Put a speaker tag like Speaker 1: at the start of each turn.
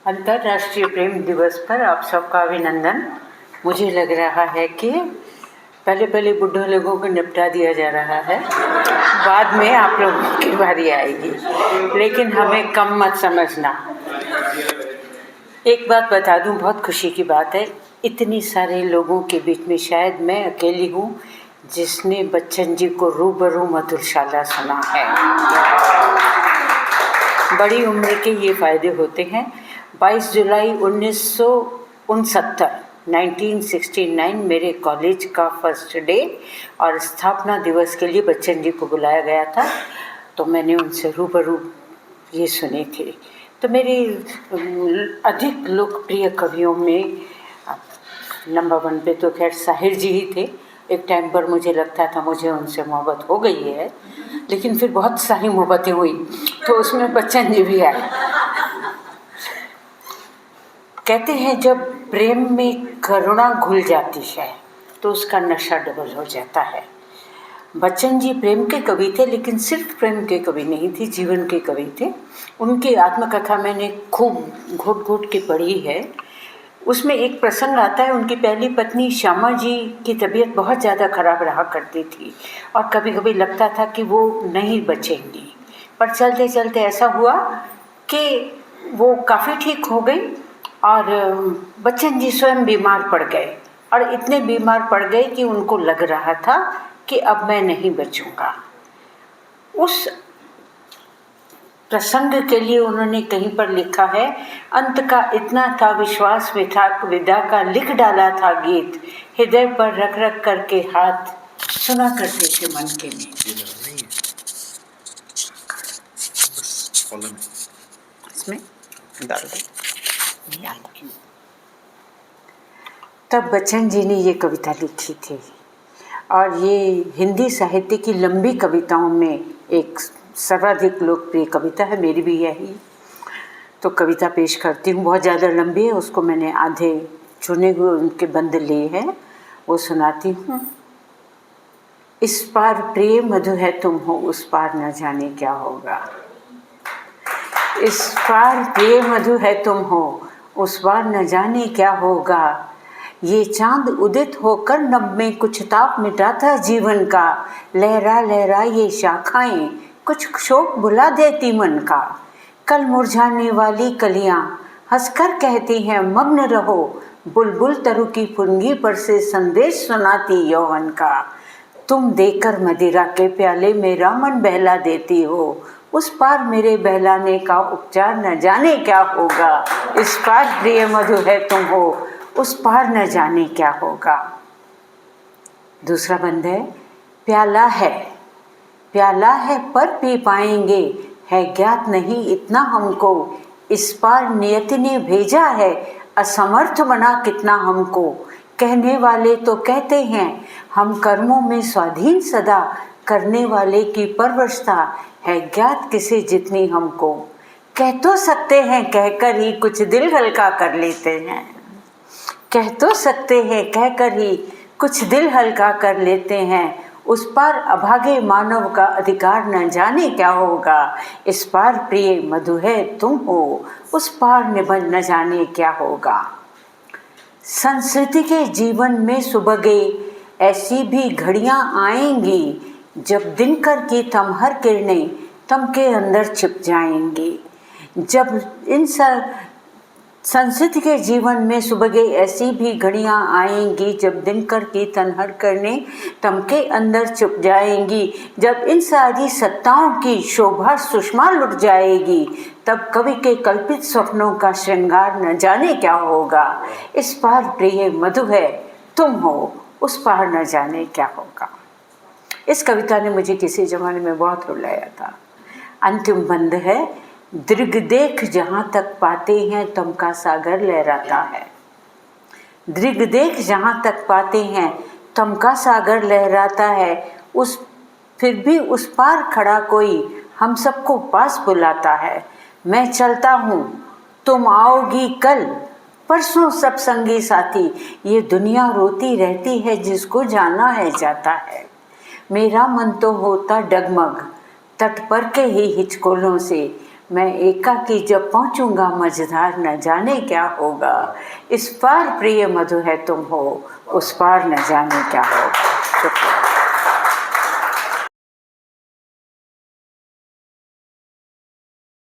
Speaker 1: अंतर्राष्ट्रीय प्रेम दिवस पर आप सबका अभिनंदन। मुझे लग रहा है कि पहले बुढ़े लोगों को निपटा दिया जा रहा है, बाद में आप लोगों की बारी आएगी, लेकिन हमें कम मत समझना। एक बात बता दूं, बहुत खुशी की बात है, इतनी सारे लोगों के बीच में शायद मैं अकेली हूँ जिसने बच्चन जी को रूबरू मधुशाला सुना है। बड़ी उम्र के ये फ़ायदे होते हैं। 22 जुलाई 1969 मेरे कॉलेज का फर्स्ट डे और स्थापना दिवस के लिए बच्चन जी को बुलाया गया था, तो मैंने उनसे रूबरू ये सुने थे। तो मेरी अधिक लोकप्रिय कवियों में नंबर 1 पे तो खैर साहिर जी ही थे। एक टाइम पर मुझे लगता था मुझे उनसे मोहब्बत हो गई है, लेकिन फिर बहुत सारी मोहब्बतें हुई तो उसमें बच्चन जी भी आए। कहते हैं जब प्रेम में करुणा घुल जाती है तो उसका नशा डबल हो जाता है। बच्चन जी प्रेम के कवि थे, लेकिन सिर्फ प्रेम के कवि नहीं थे, जीवन के कवि थे। उनकी आत्मकथा मैंने खूब घोट के पढ़ी है। उसमें एक प्रसंग आता है, उनकी पहली पत्नी श्यामा जी की तबीयत बहुत ज़्यादा खराब रहा करती थी और कभी कभी लगता था कि वो नहीं बचेंगी, पर चलते चलते ऐसा हुआ कि वो काफ़ी ठीक हो गई और बच्चन जी स्वयं बीमार पड़ गए और इतने बीमार पड़ गए कि उनको लग रहा था कि अब मैं नहीं बचूंगा। उस प्रसंग के लिए उन्होंने कहीं पर लिखा है, अंत का इतना था विश्वास में था, विदा का लिख डाला था गीत, हृदय पर रख रख करके हाथ सुना करते थे मन के में। इसमें डाल दो। तब बच्चन जी ने ये कविता लिखी थी और ये हिंदी साहित्य की लंबी कविताओं में एक सर्वाधिक लोकप्रिय कविता है। मेरी भी यही तो कविता पेश करती हूँ, बहुत ज़्यादा लंबी है, उसको मैंने आधे चुने हुए उनके बंद लिए हैं, वो सुनाती हूँ। इस पार प्रिय मधु है तुम हो, उस पार न जाने क्या होगा। इस पार प्रिय मधु है तुम हो, उस पार न जाने क्या होगा। ये चांद उदित होकर नभ में कुछ ताप मिटाता जीवन का, लहरा लहरा ये शाखाएं कुछ शोक बुला देती मन का। कल मुरझाने वाली कलियां हंसकर कहती हैं मग्न रहो, बुलबुल तरु की फुनगी पर से संदेश सुनाती यौवन का। तुम देकर मदिरा के प्याले मेरा मन बहला देती हो, उस पार मेरे बहलाने का उपचार न जाने क्या होगा। इस पार प्रिय मधु है तुम हो, उस पार न जाने क्या होगा। दूसरा बंद है, प्याला है पर पी पाएंगे, है ज्ञात नहीं इतना हमको। इस पार नियति ने भेजा है, असमर्थ बना कितना हमको। कहने वाले तो कहते हैं हम कर्मों में स्वाधीन सदा, करने वाले की परवशता है ज्ञात किसे जितनी हमको। कह तो सकते हैं कहकर ही कुछ दिल हल्का कर लेते हैं, कह तो सकते हैं कहकर ही कुछ दिल हल्का कर लेते हैं। उस पार अभागे मानव का अधिकार न जाने क्या होगा। इस पार प्रिय मधु है तुम हो, उस पार न जाने क्या होगा। संस्कृति के जीवन में सुबगे ऐसी भी घड़ियां आएंगी, जब दिनकर की तमहर किरणें तम के अंदर छिप जाएंगी। जब इन संस्कृति के जीवन में सुबह ऐसी भी घड़ियां आएंगी, जब दिनकर की तनहर करने तम के अंदर छुप जाएंगी। जब इन सारी सत्ताओं की शोभा सुषमा लुट जाएगी, तब कवि के कल्पित स्वप्नों का श्रृंगार न जाने क्या होगा। इस पार प्रिय मधु है तुम हो, उस पार न जाने क्या होगा। इस कविता ने मुझे किसी जमाने में बहुत रुलाया था। अंतिम बंद है, दृग देख जहाँ तक पाते हैं तम का सागर लहराता है। दृग देख जहाँ तक पाते हैं तम का सागर लहराता है। फिर भी उस पार खड़ा कोई हम सबको पास बुलाता है। मैं चलता हूँ तुम आओगी कल, परसों सब संगी साथी, ये दुनिया रोती रहती है जिसको जाना है जाता है। मेरा मन तो होता डगमग तट पर के ही हिचकोलों से, मैं एकाकी जब पहुँचूंगा मझधार न जाने क्या होगा, इस पार प्रिय मधु है तुम हो, उस पार न जाने क्या होगा। शुक्रिया।